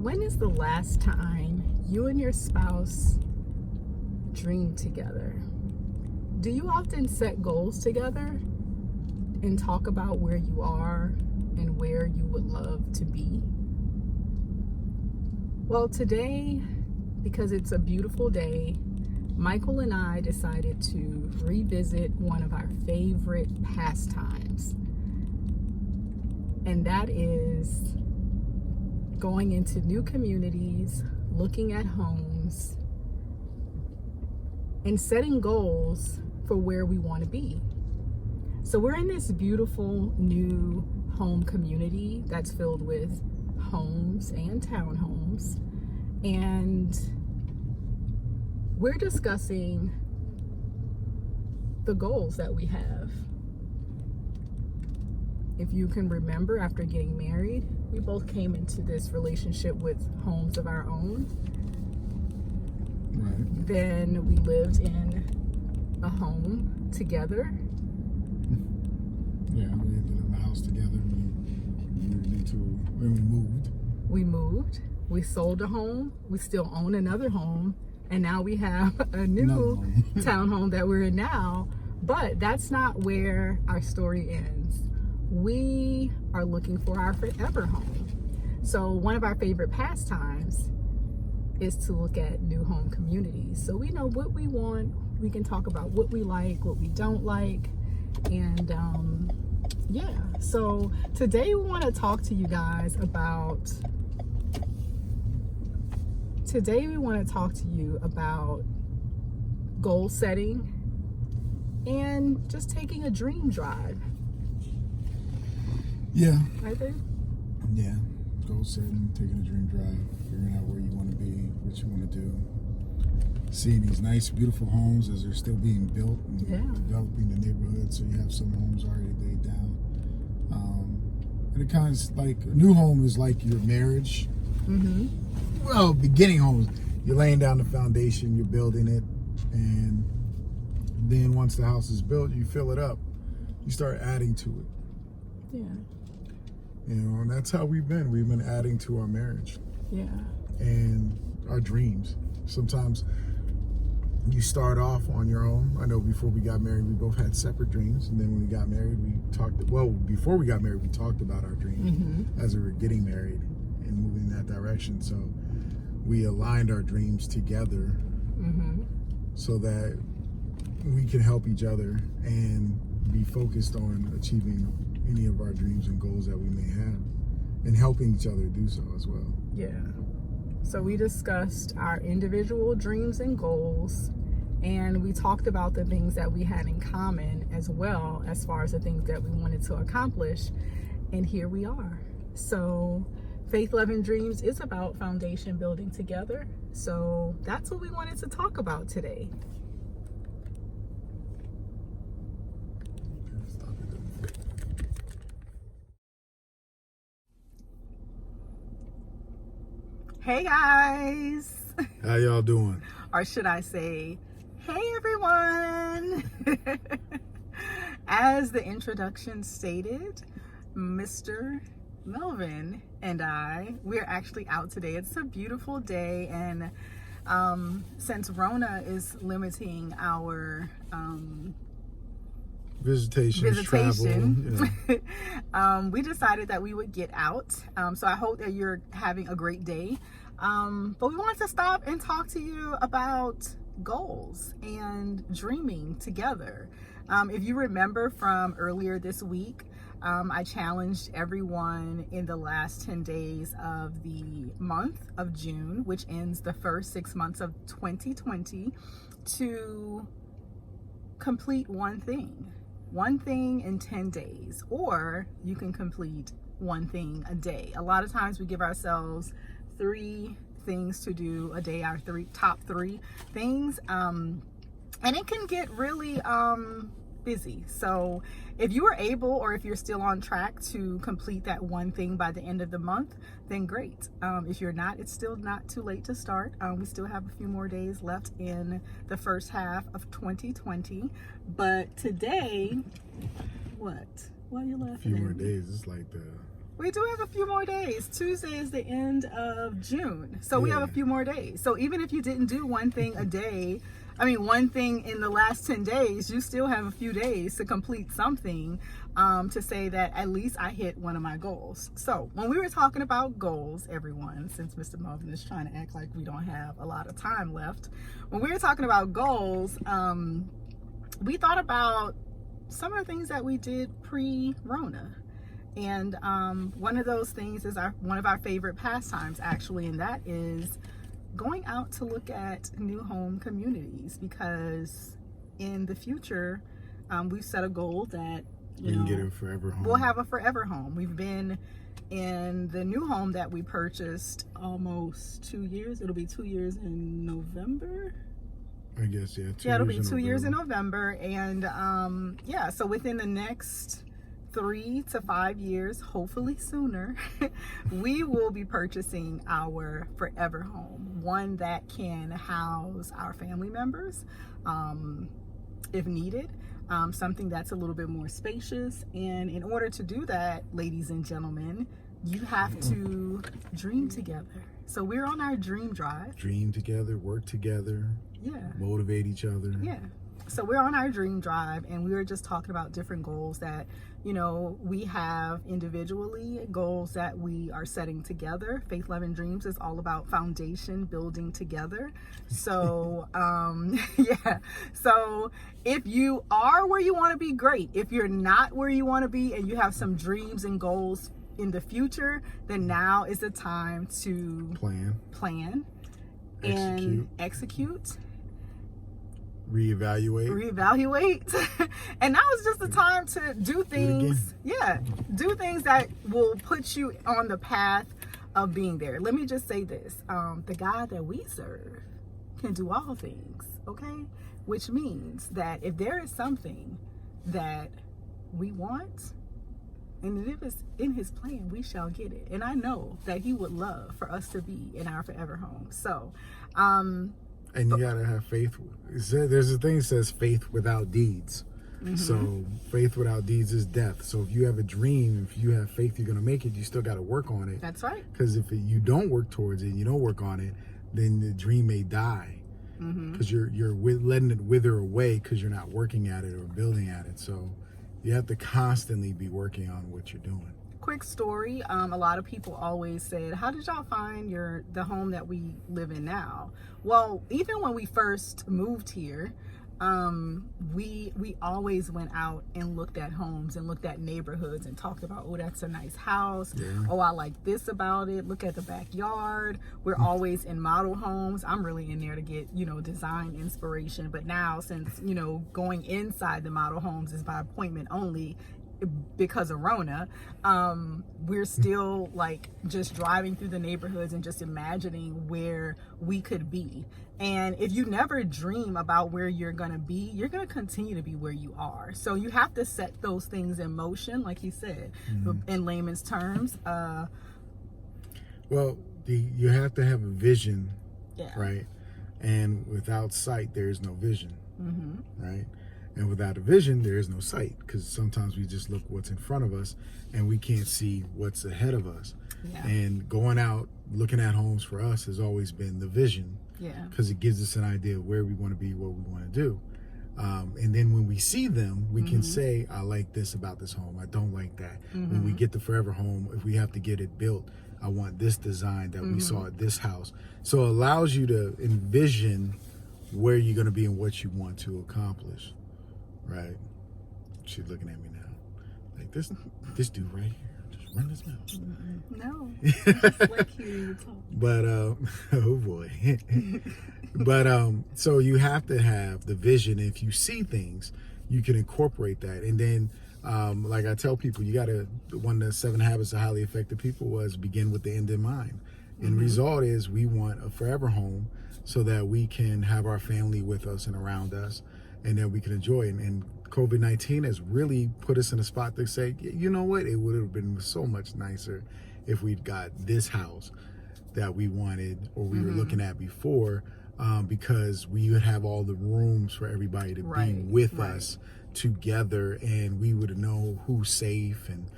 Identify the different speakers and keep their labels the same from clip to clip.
Speaker 1: When is the last time you and your spouse dreamed together? Do you often set goals together and talk about where you are and where you would love to be? Well, today, because it's a beautiful day, Michael and I decided to revisit one of our favorite pastimes, and that is going into new communities, looking at homes, and setting goals for where we want to be. So we're in this beautiful new home community that's filled with homes and townhomes, and we're discussing the goals that we have. If you can remember, after getting married, we both came into this relationship with homes of our own.
Speaker 2: Right.
Speaker 1: Then we lived in a home together.
Speaker 2: Yeah, we ended up in a house together. We moved. We sold a home. We still own another home. And now we have a new townhome that we're in now. But that's not where our story ends. We are looking for our forever home. So one of our favorite pastimes is to look at new home communities. So we know what we want. We can talk about what we like, what we don't like. And yeah, so today we want to talk to you guys about goal setting and just taking a dream drive. Yeah.
Speaker 1: Right there?
Speaker 2: Yeah. Goal setting, taking a dream drive, figuring out where you want to be, what you want to do. Seeing these nice, beautiful homes as they're still being built and developing the neighborhood. So you have some homes already laid down. And it kind of like a new home is like your marriage.
Speaker 1: Mm-hmm.
Speaker 2: Well, beginning homes, you're laying down the foundation, you're building it, and then once the house is built, you fill it up. You start adding to it.
Speaker 1: Yeah.
Speaker 2: You know, and that's how we've been. We've been adding to our marriage.
Speaker 1: Yeah.
Speaker 2: And our dreams. Sometimes you start off on your own. I know before we got married, we both had separate dreams. And then when we got married, before we got married, we talked about our dreams as we were getting married and moving in that direction. So we aligned our dreams together so that we can help each other and be focused on achieving any of our dreams and goals that we may have and helping each other do so as well.
Speaker 1: Yeah. So we discussed our individual dreams and goals, and we talked about the things that we had in common as well as far as the things that we wanted to accomplish, and here we are. So Faith, Love, and Dreams is about foundation building together. So that's what we wanted to talk about today. Hey guys.
Speaker 2: How y'all doing?
Speaker 1: Or should I say, hey everyone. As the introduction stated, Mr. Melvin and I, we're actually out today. It's a beautiful day, and since Rona is limiting our
Speaker 2: visitation, travel,
Speaker 1: we decided that we would get out. So I hope that you're having a great day. But we wanted to stop and talk to you about goals and dreaming together. If you remember from earlier this week, I challenged everyone in the last 10 days of the month of June, which ends the first 6 months of 2020, to complete one thing in 10 days, or you can complete one thing a day. A lot of times we give ourselves 3 things to do a day, our top three things, and it can get really busy. So if you are able, or if you're still on track to complete that one thing by the end of the month, then great. If you're not, it's still not too late to start. We still have a few more days left in the first half of 2020. But today, what are you laughing at?
Speaker 2: A few more days. It's like
Speaker 1: We do have a few more days. Tuesday is the end of June. So we have a few more days. So even if you didn't do one thing a day, one thing in the last 10 days, you still have a few days to complete something to say that at least I hit one of my goals. So when we were talking about goals, everyone, since Mr. Melvin is trying to act like we don't have a lot of time left, when we were talking about goals, we thought about some of the things that we did pre-Rona. And one of those things is one of our favorite pastimes, actually, and that is going out to look at new home communities, because in the future, we've set a goal that
Speaker 3: we can get a forever home.
Speaker 1: We'll have a forever home. We've been in the new home that we purchased almost 2 years. It'll be 2 years in November.
Speaker 3: I guess, yeah.
Speaker 1: It'll be 2 years in November. And so within the next 3 to 5 years, hopefully sooner, we will be purchasing our forever home, one that can house our family members if needed, something that's a little bit more spacious. And in order to do that, ladies and gentlemen, you have to dream together. So we're on our dream drive.
Speaker 3: Dream together, work together, motivate each other.
Speaker 1: So we're on our dream drive, and we were just talking about different goals that, we have individually, goals that we are setting together. Faith, Love, and Dreams is all about foundation building together. So, So if you are where you want to be, great. If you're not where you want to be and you have some dreams and goals in the future, then now is the time to plan and execute. Reevaluate. And now is just the time to do things. Do things that will put you on the path of being there. Let me just say this. The God that we serve can do all things, okay? Which means that if there is something that we want, and if it's in his plan, we shall get it. And I know that he would love for us to be in our forever home. So,
Speaker 3: and you gotta have faith. There's a thing that says faith without deeds. So faith without deeds is death. So if you have a dream, if you have faith you're gonna make it, you still gotta work on it.
Speaker 1: That's right.
Speaker 3: Because if you don't work towards it, and you don't work on it, then the dream may die. Because you're letting it wither away because you're not working at it or building at it. So you have to constantly be working on what you're doing.
Speaker 1: Quick story. A lot of people always said, how did y'all find the home that we live in now? Well, even when we first moved here, we always went out and looked at homes and looked at neighborhoods and talked about, oh, that's a nice house. Oh, I like this about it. Look at the backyard. We're always in model homes. I'm really in there to get, design inspiration. But now, since, going inside the model homes is by appointment only, because of Rona, we're still just driving through the neighborhoods and just imagining where we could be. And if you never dream about where you're gonna be, you're gonna continue to be where you are. So you have to set those things in motion, like he said, in layman's terms.
Speaker 3: Well, you have to have a vision, right? And without sight, there is no vision, right? And without a vision, there is no sight, because sometimes we just look what's in front of us and we can't see what's ahead of us. And going out, looking at homes for us has always been the vision, because it gives us an idea of where we want to be, what we want to do. And then when we see them, we can say, I like this about this home. I don't like that. When we get the forever home, if we have to get it built, I want this design that we saw at this house. So it allows you to envision where you're going to be and what you want to accomplish. Right? She's looking at me now. Like this dude right here. Just run his mouth.
Speaker 1: No. Just like hearing you talk.
Speaker 3: But oh boy. But so you have to have the vision. If you see things, you can incorporate that. And then like I tell people, you gotta, one of the 7 habits of highly effective people was begin with the end in mind. And result is we want a forever home so that we can have our family with us and around us, and then we can enjoy it. And COVID-19 has really put us in a spot to say, you know what, it would have been so much nicer if we'd got this house that we wanted or we were looking at before, because we would have all the rooms for everybody to be with us together, and we would know who's safe and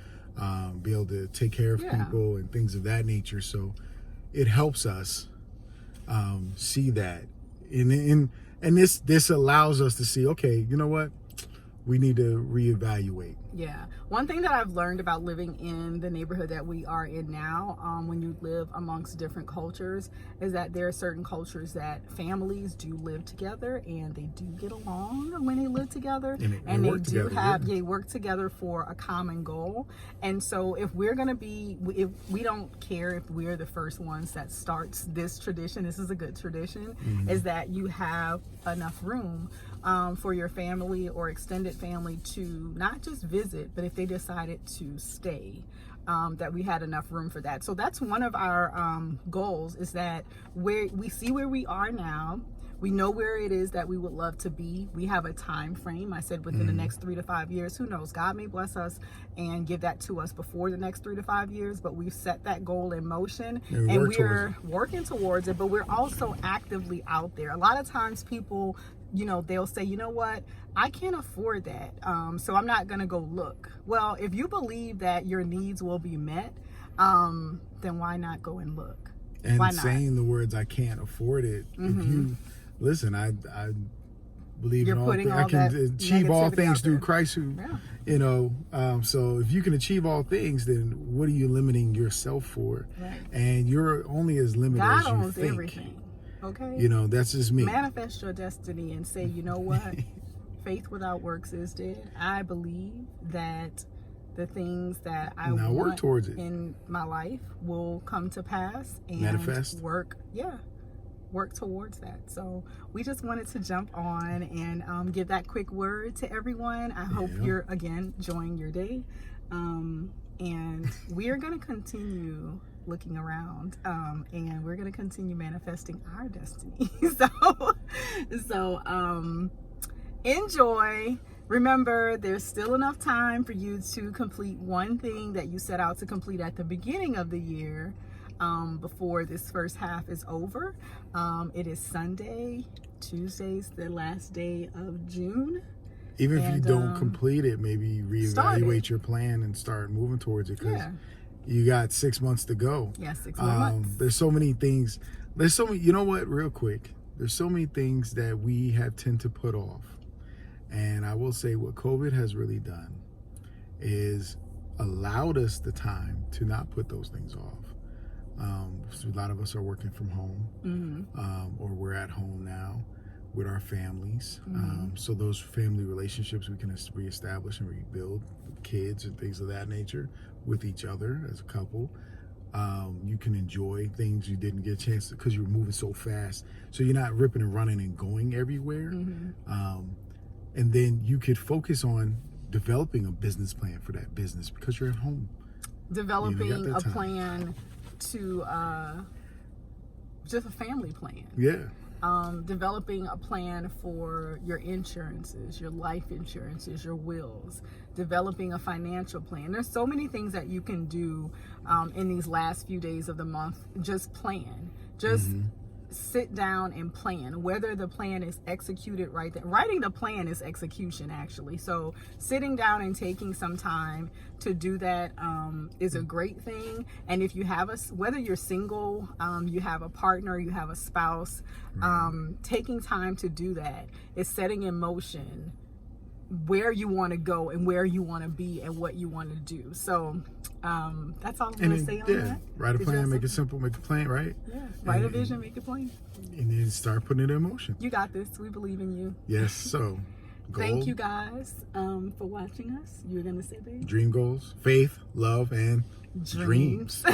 Speaker 3: be able to take care of people and things of that nature. So it helps us see that. And this allows us to see, okay, you know what? We need to reevaluate.
Speaker 1: Yeah. One thing that I've learned about living in the neighborhood that we are in now, when you live amongst different cultures, is that there are certain cultures that families do live together and they do get along when they live together, and they work together for a common goal. And so if we don't care if we're the first ones that starts this tradition, this is a good tradition, is that you have enough room for your family or extended family to not just visit, but if they decided to stay, that we had enough room for that. So that's one of our goals, is that we see where we are now. We know where it is that we would love to be. We have a time frame. I said within the next 3 to 5 years. Who knows? God may bless us and give that to us before the next 3 to 5 years. But we've set that goal in motion, and we're working towards it. But we're also actively out there. A lot of times people, they'll say, you know what, I can't afford that, so I'm not going to go look. Well, if you believe that your needs will be met, then why not go and look?
Speaker 3: And saying the words, I can't afford it, if you listen, I believe in all things. I can achieve all things through Christ who, so if you can achieve all things, then what are you limiting yourself for? Right. And you're only as limited as you think. God owns everything. Okay. That's just me.
Speaker 1: Manifest your destiny and say, you know what? Faith without works is dead. I believe that the things that I want
Speaker 3: work towards it
Speaker 1: in my life will come to pass, and
Speaker 3: manifest.
Speaker 1: Work towards that. So we just wanted to jump on and give that quick word to everyone. I hope you're again enjoying your day, and we are going to continue looking around, and we're going to continue manifesting our destiny. so enjoy. Remember, there's still enough time for you to complete one thing that you set out to complete at the beginning of the year, before this first half is over. It is Sunday. Tuesday's the last day of June.
Speaker 3: Even if you don't complete it, maybe reevaluate your plan and start moving towards it, because you got 6 months to go.
Speaker 1: Yeah, 6 more months.
Speaker 3: There's so many things. You know what, real quick, there's so many things that we have tend to put off. And I will say what COVID has really done is allowed us the time to not put those things off. So a lot of us are working from home, or we're at home now with our families. So those family relationships we can reestablish and rebuild with kids and things of that nature, with each other as a couple. You can enjoy things you didn't get a chance to because you're moving so fast. So you're not ripping and running and going everywhere. And then you could focus on developing a business plan for that business because you're at home.
Speaker 1: Developing a plan to just a family plan.
Speaker 3: Yeah.
Speaker 1: Developing a plan for your insurances, your life insurances, your wills, developing a financial plan. There's so many things that you can do in these last few days of the month. Just plan. Just sit down and plan. Whether the plan is executed right there. Writing the plan is execution, actually. So sitting down and taking some time to do that is a great thing. And if you have whether you're single, you have a partner, you have a spouse, taking time to do that is setting in motion where you want to go and where you want to be and what you want to do. So that's all I'm going to say on that.
Speaker 3: Write a plan, make it simple, make a plan, right?
Speaker 1: Yeah, write a vision, make a plan.
Speaker 3: And then start putting it in motion.
Speaker 1: You got this. We believe in you.
Speaker 3: Yes, so
Speaker 1: thank you guys for watching us. You were going to say, babe?
Speaker 3: Dream goals, faith, love, and dreams.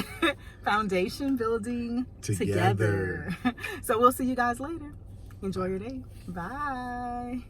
Speaker 1: Foundation building together. So we'll see you guys later. Enjoy your day. Bye.